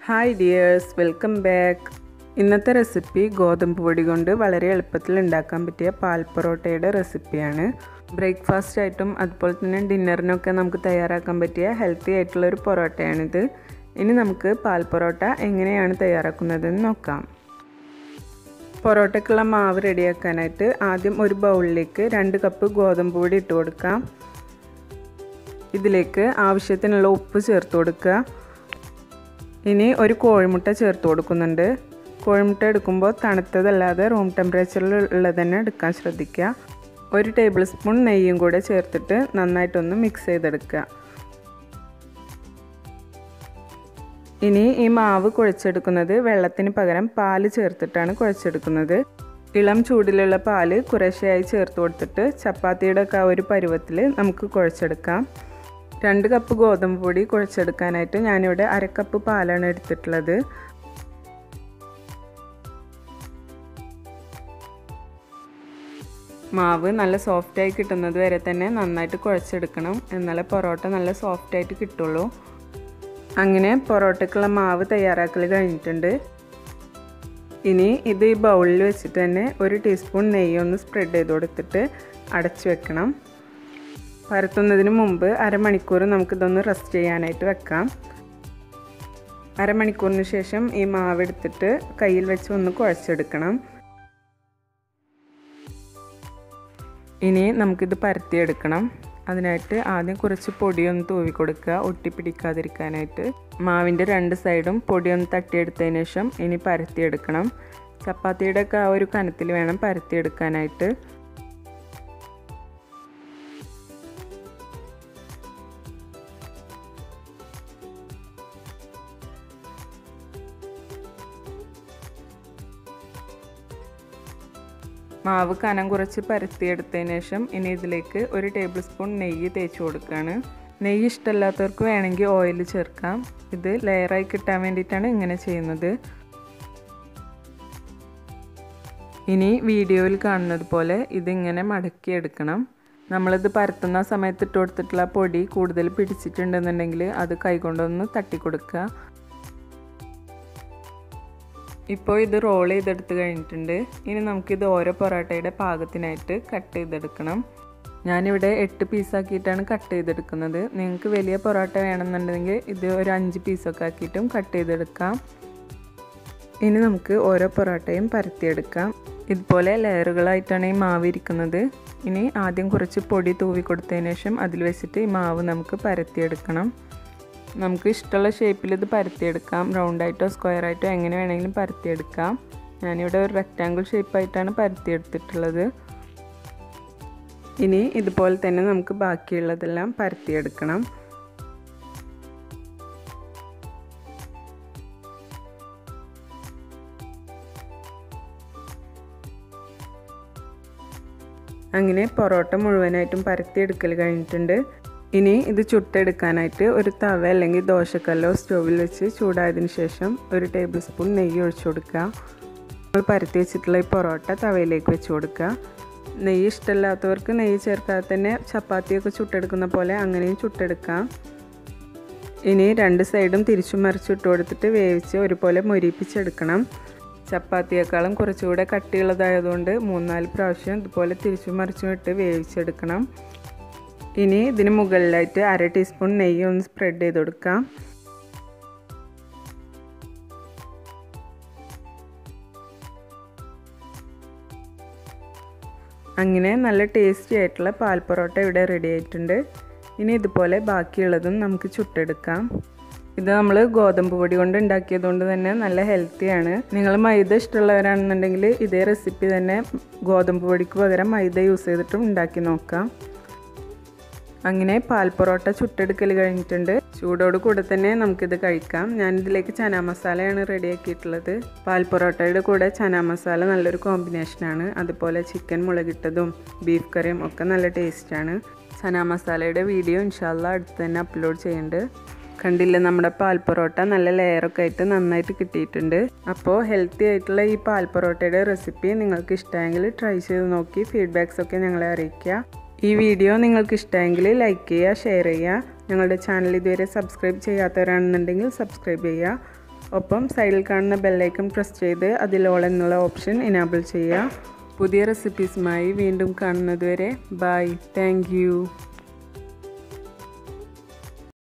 Hi dears, welcome back. ഇന്നത്തെ recipe ഗോതമ്പ് പൊടി കൊണ്ട് വളരെ എളുപ്പത്തിൽ ഉണ്ടാക്കാൻ പറ്റിയ പാൽ പൊറോട്ടയുടെ റെസിപ്പിയാണ്. ബ്രേക്ക്ഫാസ്റ്റ് ആയിട്ടും അതുപോലെ തന്നെ ഡിന്നറിനൊക്കെ നമുക്ക് തയ്യാറാക്കാൻ പറ്റിയ ഹെൽത്തി ആയിട്ടുള്ളൊരു പൊറോട്ടയാണിത്. ഇനി നമുക്ക് പാൽ പൊറോട്ട എങ്ങനെയാണ് തയ്യാറാക്കുന്നതെന്ന് നോക്കാം. പൊറോട്ടയ്ക്കുള്ള മാവ് റെഡിയാക്കാനായിട്ട് ആദ്യം ഒരു ബൗളിലേക്ക് 2 കപ്പ് ഗോതമ്പ് പൊടി ഇട്ട് കൊടുക്കാം. ഇതിലേക്ക് ആവശ്യത്തിനുള്ള ഉപ്പ് ചേർത്ത് കൊടുക്കുക. ഇനി ഒരു കോഴിമുട്ട ചേർത്ത് കൊടുക്കുന്നുണ്ട്. കോഴിമുട്ട എടുക്കുമ്പോൾ തണുത്തതല്ലാതെ റൂം ടെമ്പറേച്ചറിൽ ഉള്ളത് തന്നെ എടുക്കാൻ ശ്രദ്ധിക്കുക. 1 ടേബിൾ സ്പൂൺ നെയ്യും കൂടെ ചേർത്തിട്ട് നന്നായിട്ടൊന്ന് മിക്സ് ചെയ്തെടുക്കുക. ഇനി ഈ മാവ് കുഴച്ചെടുക്കുന്നത് വെള്ളത്തിന് പകരം പാല് ചേർത്തിട്ടാണ് കുഴച്ചെടുക്കുന്നത്. ഇളം ചൂടിലുള്ള പാല് കുറേശ്ശെയായി ചേർത്ത് കൊടുത്തിട്ട് ചപ്പാത്തിയുടെ ഒക്കെ ഒരു പരുവത്തിൽ നമുക്ക് കുഴച്ചെടുക്കാം. 2 കപ്പ് ഗോതമ്പ് പൊടി കുഴച്ചെടുക്കാനായിട്ട് ഞാനിവിടെ 1/2 കപ്പ് പാലാണ് എടുത്തിട്ടുള്ളത്. മാവ് നല്ല സോഫ്റ്റായി കിട്ടുന്നത് വരെ തന്നെ നന്നായിട്ട് കുഴച്ചെടുക്കണം. എന്നാലേ പൊറോട്ട നല്ല സോഫ്റ്റായിട്ട് കിട്ടുള്ളൂ. അങ്ങനെ പൊറോട്ടയ്ക്കുള്ള മാവ് തയ്യാറാക്കൽ കഴിഞ്ഞിട്ടുണ്ട്. ഇനി ഇത് ഈ ബൗളിൽ വെച്ചിട്ട് തന്നെ 1 ടീസ്പൂൺ നെയ്യ് ഒന്ന് സ്പ്രെഡ് ചെയ്ത് കൊടുത്തിട്ട് അടച്ചു വെക്കണം. പരത്തുന്നതിന് മുമ്പ് അരമണിക്കൂർ നമുക്കിതൊന്ന് റെസ്റ്റ് ചെയ്യാനായിട്ട് വെക്കാം. അരമണിക്കൂറിന് ശേഷം ഈ മാവ് എടുത്തിട്ട് കയ്യിൽ വെച്ച് ഒന്ന് കുഴച്ചെടുക്കണം. ഇനി നമുക്കിത് പരത്തിയെടുക്കണം. അതിനായിട്ട് ആദ്യം കുറച്ച് പൊടിയൊന്ന് തൂവി കൊടുക്കുക, ഒട്ടിപ്പിടിക്കാതിരിക്കാനായിട്ട്. മാവിൻ്റെ 2 സൈഡും പൊടിയൊന്ന് തട്ടിയെടുത്തതിന് ശേഷം ഇനി പരത്തിയെടുക്കണം. ചപ്പാത്തിയുടെ ഒക്കെ ആ ഒരു കനത്തിൽ വേണം പരത്തിയെടുക്കാനായിട്ട്. മാവ് കനം കുറച്ച് പരത്തിയെടുത്തതിന് ശേഷം ഇനി ഇതിലേക്ക് 1 ടേബിൾ സ്പൂൺ നെയ്യ് തേച്ച് കൊടുക്കുകയാണ്. നെയ്യ് ഇഷ്ടമില്ലാത്തവർക്ക് വേണമെങ്കിൽ ഓയിൽ ചേർക്കാം. ഇത് ലെയറായി കിട്ടാൻ വേണ്ടിയിട്ടാണ് ഇങ്ങനെ ചെയ്യുന്നത്. ഇനി വീഡിയോയിൽ കാണുന്നത് പോലെ ഇതിങ്ങനെ മടക്കിയെടുക്കണം. നമ്മളിത് പരത്തുന്ന സമയത്ത് ഇട്ട് കൊടുത്തിട്ടുള്ള പൊടി കൂടുതൽ പിടിച്ചിട്ടുണ്ടെന്നുണ്ടെങ്കിൽ അത് കൈകൊണ്ടൊന്ന് തട്ടിക്കൊടുക്കുക. ഇപ്പോൾ ഇത് റോൾ ചെയ്തെടുത്ത് കഴിഞ്ഞിട്ടുണ്ട്. ഇനി നമുക്കിത് ഓരോ പൊറോട്ടയുടെ പാകത്തിനായിട്ട് കട്ട് ചെയ്തെടുക്കണം. ഞാനിവിടെ 8 പീസാക്കിയിട്ടാണ് കട്ട് ചെയ്തെടുക്കുന്നത്. നിങ്ങൾക്ക് വലിയ പൊറോട്ട വേണമെന്നുണ്ടെങ്കിൽ ഇത് ഒരു 5 പീസൊക്കെ ആക്കിയിട്ടും കട്ട് ചെയ്തെടുക്കാം. ഇനി നമുക്ക് ഓരോ പൊറോട്ടയും പരത്തിയെടുക്കാം. ഇതുപോലെ ലെയറുകളായിട്ടാണ് ഈ മാവ് ഇരിക്കുന്നത്. ഇനി ആദ്യം കുറച്ച് പൊടി തൂവി കൊടുത്തതിന് ശേഷം അതിൽ വെച്ചിട്ട് ഈ മാവ് നമുക്ക് പരത്തിയെടുക്കണം. നമുക്ക് ഇഷ്ടമുള്ള ഷേപ്പിൽ ഇത് പരത്തിയെടുക്കാം. റൗണ്ടായിട്ടോ സ്ക്വയറായിട്ടോ എങ്ങനെ വേണമെങ്കിലും പരത്തിയെടുക്കാം. ഞാനിവിടെ ഒരു റെക്റ്റാങ്കിൾ ഷേപ്പായിട്ടാണ് പരത്തിയെടുത്തിട്ടുള്ളത്. ഇനി ഇതുപോലെ തന്നെ നമുക്ക് ബാക്കിയുള്ളതെല്ലാം പരത്തിയെടുക്കണം. അങ്ങനെ പൊറോട്ട മുഴുവനായിട്ടും പരത്തിയെടുക്കൽ കഴിഞ്ഞിട്ടുണ്ട്. ഇനി ഇത് ചുട്ടെടുക്കാനായിട്ട് ഒരു തവ അല്ലെങ്കിൽ ദോശക്കല്ലോ സ്റ്റൗവിൽ വെച്ച് ചൂടായതിനു ശേഷം 1 ടേബിൾ സ്പൂൺ നെയ്യ് ഒഴിച്ചു കൊടുക്കുക. നമ്മൾ പരത്തി വെച്ചിട്ടുള്ള ഈ പൊറോട്ട തവയിലേക്ക് വെച്ച് കൊടുക്കുക. നെയ്യ് ഇഷ്ടമില്ലാത്തവർക്ക് നെയ്യ് ചേർക്കാതെ തന്നെ ചപ്പാത്തിയൊക്കെ ചുട്ടെടുക്കുന്ന പോലെ അങ്ങനെയും ചുട്ടെടുക്കാം. ഇനി 2 സൈഡും തിരിച്ചു മറിച്ചിട്ട് കൊടുത്തിട്ട് വേവിച്ച് ഒരുപോലെ മൊരിപ്പിച്ചെടുക്കണം. ചപ്പാത്തിയേക്കാളും കുറച്ചുകൂടെ കട്ടിയുള്ളതായതുകൊണ്ട് 3-4 പ്രാവശ്യം ഇതുപോലെ തിരിച്ചു മറിച്ചും ഇട്ട് വേവിച്ചെടുക്കണം. ഇനി ഇതിന് മുകളിലായിട്ട് 1/2 ടീസ്പൂൺ നെയ്യ് ഒന്ന് സ്പ്രെഡ് ചെയ്ത് കൊടുക്കാം. അങ്ങനെ നല്ല ടേസ്റ്റി ആയിട്ടുള്ള പാൽ പൊറോട്ട ഇവിടെ റെഡി ആയിട്ടുണ്ട്. ഇനി ഇതുപോലെ ബാക്കിയുള്ളതും നമുക്ക് ചുട്ടെടുക്കാം. ഇത് നമ്മൾ ഗോതമ്പ് പൊടി കൊണ്ട് ഉണ്ടാക്കിയതുകൊണ്ട് തന്നെ നല്ല ഹെൽത്തിയാണ്. നിങ്ങൾ മൈദ ഇഷ്ടമുള്ളവരാണെന്നുണ്ടെങ്കിൽ ഇതേ റെസിപ്പി തന്നെ ഗോതമ്പ് പൊടിക്ക് പകരം മൈദ യൂസ് ചെയ്തിട്ടും ഉണ്ടാക്കി നോക്കാം. അങ്ങനെ പാൽ പൊറോട്ട ചുട്ടെടുക്കൽ കഴിഞ്ഞിട്ടുണ്ട്. ചൂടോട് കൂടെ തന്നെ നമുക്കിത് കഴിക്കാം. ഞാനിതിലേക്ക് ചന മസാലയാണ് റെഡിയാക്കിയിട്ടുള്ളത്. പാൽ പൊറോട്ടയുടെ കൂടെ ചന മസാല നല്ലൊരു കോമ്പിനേഷനാണ്. അതുപോലെ ചിക്കൻ മുളകിട്ടതും ബീഫ് കറിയും ഒക്കെ നല്ല ടേസ്റ്റാണ്. ചന മസാലയുടെ വീഡിയോ ഇൻഷാല്ലാ അടുത്ത് തന്നെ അപ്ലോഡ് ചെയ്യുന്നുണ്ട്. കണ്ടില്ല, നമ്മുടെ പാൽ പൊറോട്ട നല്ല ലെയറൊക്കെ ആയിട്ട് നന്നായിട്ട് കിട്ടിയിട്ടുണ്ട്. അപ്പോൾ ഹെൽത്തി ആയിട്ടുള്ള ഈ പാൽ പൊറോട്ടയുടെ റെസിപ്പി നിങ്ങൾക്ക് ഇഷ്ടമെങ്കിൽ ട്രൈ ചെയ്ത് നോക്കി ഫീഡ്ബാക്സ് ഒക്കെ ഞങ്ങളെ അറിയിക്കുക. ഈ വീഡിയോ നിങ്ങൾക്ക് ഇഷ്ടമെങ്കിൽ ലൈക്ക് ചെയ്യുക, ഷെയർ ചെയ്യുക. ഞങ്ങളുടെ ചാനൽ ഇതുവരെ സബ്സ്ക്രൈബ് ചെയ്യാത്തവരാണെന്നുണ്ടെങ്കിൽ സബ്സ്ക്രൈബ് ചെയ്യുക. ഒപ്പം സൈഡിൽ കാണുന്ന ബെല്ലൈക്കൺ പ്രസ് ചെയ്ത് അതിൽ ഓൾ എന്നുള്ള ഓപ്ഷൻ എനാബിൾ ചെയ്യുക. പുതിയ റെസിപ്പീസുമായി വീണ്ടും കാണുന്നതുവരെ ബൈ. Thank you.